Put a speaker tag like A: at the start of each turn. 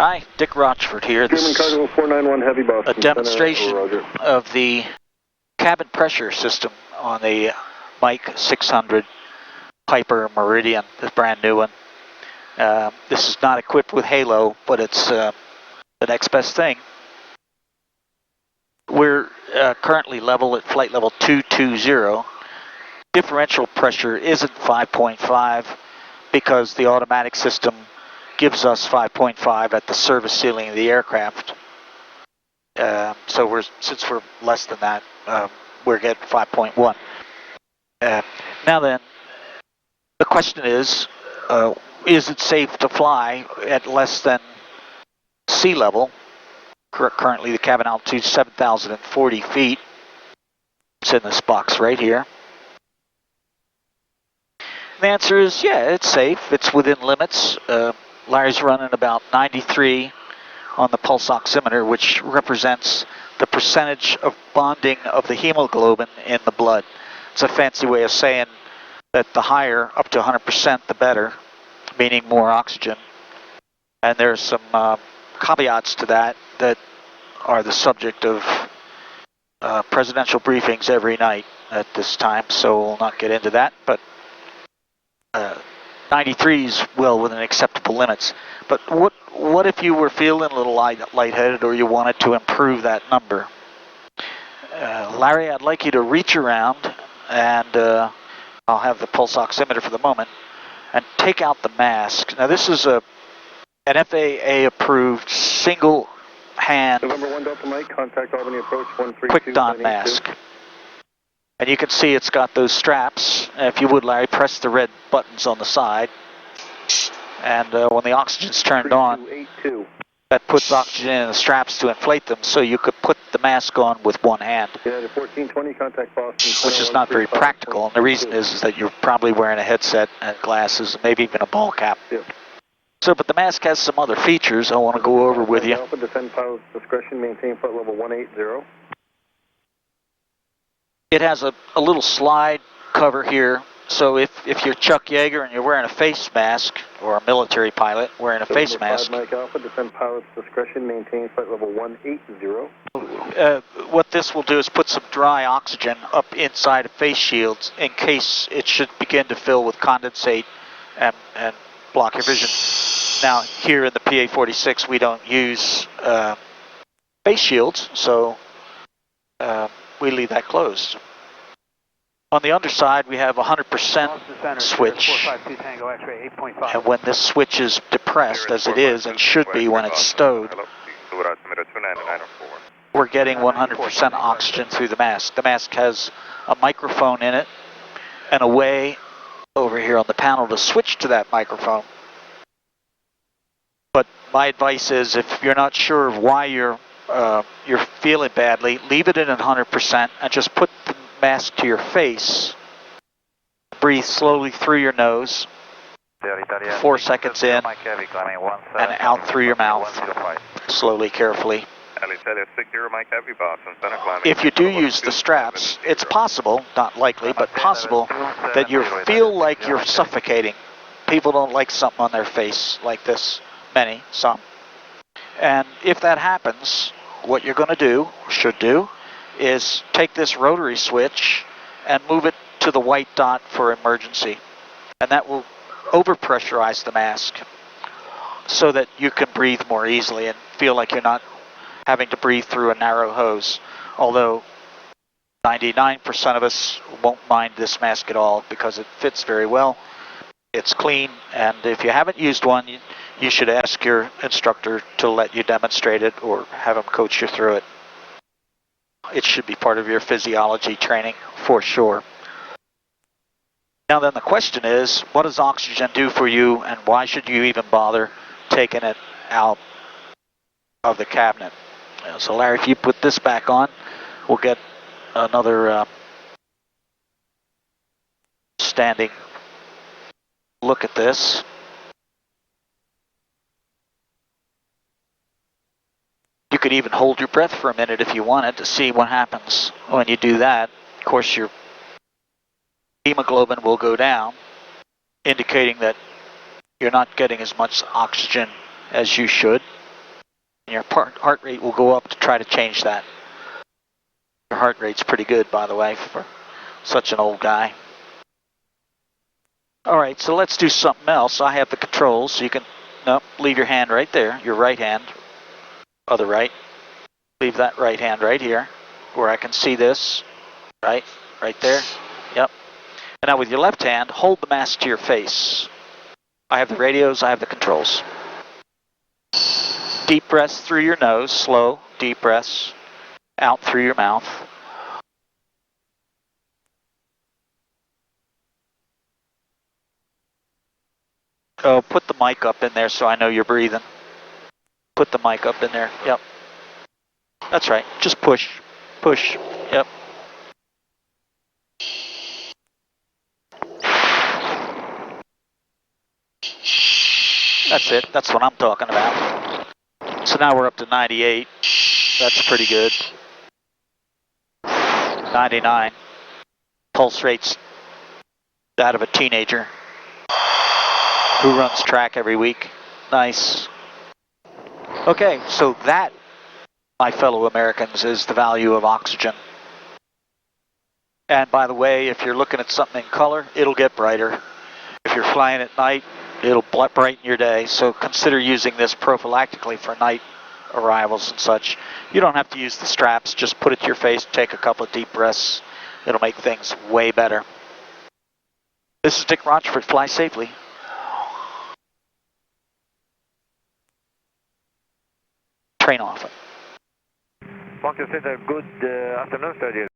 A: Hi, Dick Rochfort here. This
B: German Cargo 491 Heavy Boston.
A: a demonstration of the cabin pressure system on the M600 Piper Meridian, this brand new one. This is not equipped with Halo, but it's the next best thing. We're currently level at flight level 220. Differential pressure isn't 5.5 because the automatic system gives us 5.5 at the service ceiling of the aircraft. So since we're less than that, we're getting 5.1. Now then, the question is it safe to fly at less than sea level? Currently the cabin altitude is 7,040 feet. It's in this box right here. The answer is, yeah, it's safe. It's within limits. Larry's running about 93 on the pulse oximeter, which represents the percentage of bonding of the hemoglobin in the blood. It's a fancy way of saying that the higher, up to 100%, the better, meaning more oxygen. And there's some caveats to that are the subject of presidential briefings every night at this time, so we'll not get into that, but 93 is well within acceptable limits. But what if you were feeling a little lightheaded or you wanted to improve that number? Larry, I'd like you to reach around, and I'll have the pulse oximeter for the moment, and take out the mask. Now this is an FAA approved single hand
B: November 1 Delta Mike, contact Albany approach 132.
A: quick don mask. And you can see it's got those straps. If you would, Larry, press the red buttons on the side. And when the oxygen's turned on, that puts oxygen in the straps to inflate them, so you could put the mask on with one hand.
B: United 1420, contact Boston.
A: Which is not very practical, and the reason is that you're probably wearing a headset and glasses, maybe even a ball cap.
B: Yep.
A: So, but the mask has some other features I want to go over with you.
B: Alpha, descend pilot's discretion, maintain flight level 180.
A: It has a little slide cover here, so if you're Chuck Yeager and you're wearing a face mask, or a military pilot wearing a face mask,
B: Mike Alpha, descend pilot's discretion, maintain flight level 180.
A: What this will do is put some dry oxygen up inside of face shields in case it should begin to fill with condensate and block your vision. Now, here in the PA-46, we don't use face shields, so we leave that closed. On the underside, we have a 100% switch, and when this switch is depressed, as it is and should be when it's stowed, we're getting 100% oxygen through the mask. The mask has a microphone in it and a way over here on the panel to switch to that microphone. But my advice is, if you're not sure of why you're feeling badly, leave it at 100% and just put the mask to your face. Breathe slowly through your nose, 4 seconds in, and out through your mouth, slowly, carefully. If you do use the straps, it's possible, not likely, but possible, that you feel like you're suffocating. People don't like something on their face like this. Some. And if that happens, what you're going to do, or should do, is take this rotary switch and move it to the white dot for emergency. And that will overpressurize the mask so that you can breathe more easily and feel like you're not having to breathe through a narrow hose. Although 99% of us won't mind this mask at all because it fits very well. It's clean, and if you haven't used one, you should ask your instructor to let you demonstrate it or have him coach you through it. It should be part of your physiology training for sure. Now then, the question is, what does oxygen do for you, and why should you even bother taking it out of the cabinet? So Larry, if you put this back on, we'll get another standing look at this. You could even hold your breath for a minute if you wanted to see what happens when you do that. Of course, your hemoglobin will go down, indicating that you're not getting as much oxygen as you should. Your heart rate will go up to try to change that. Your heart rate's pretty good, by the way, for such an old guy. Alright, so let's do something else. I have the controls, so you can, no, leave your hand right there, your right hand, other right. Leave that right hand right here, where I can see this, right there, yep. And now with your left hand, hold the mask to your face. I have the radios, I have the controls. Deep breaths through your nose, slow, deep breaths, out through your mouth. Oh, put the mic up in there so I know you're breathing. Put the mic up in there, yep. That's right, just push, push, yep. That's it, that's what I'm talking about. So now we're up to 98, that's pretty good. 99, pulse rate's that of a teenager who runs track every week. Nice. Okay, so that, my fellow Americans, is the value of oxygen. And by the way, if you're looking at something in color, it'll get brighter. If you're flying at night, it'll brighten your day. So consider using this prophylactically for night arrivals and such. You don't have to use the straps, just put it to your face, take a couple of deep breaths. It'll make things way better. This is Dick Rochfort, fly safely. Train off.
B: Marcus, good afternoon, sir.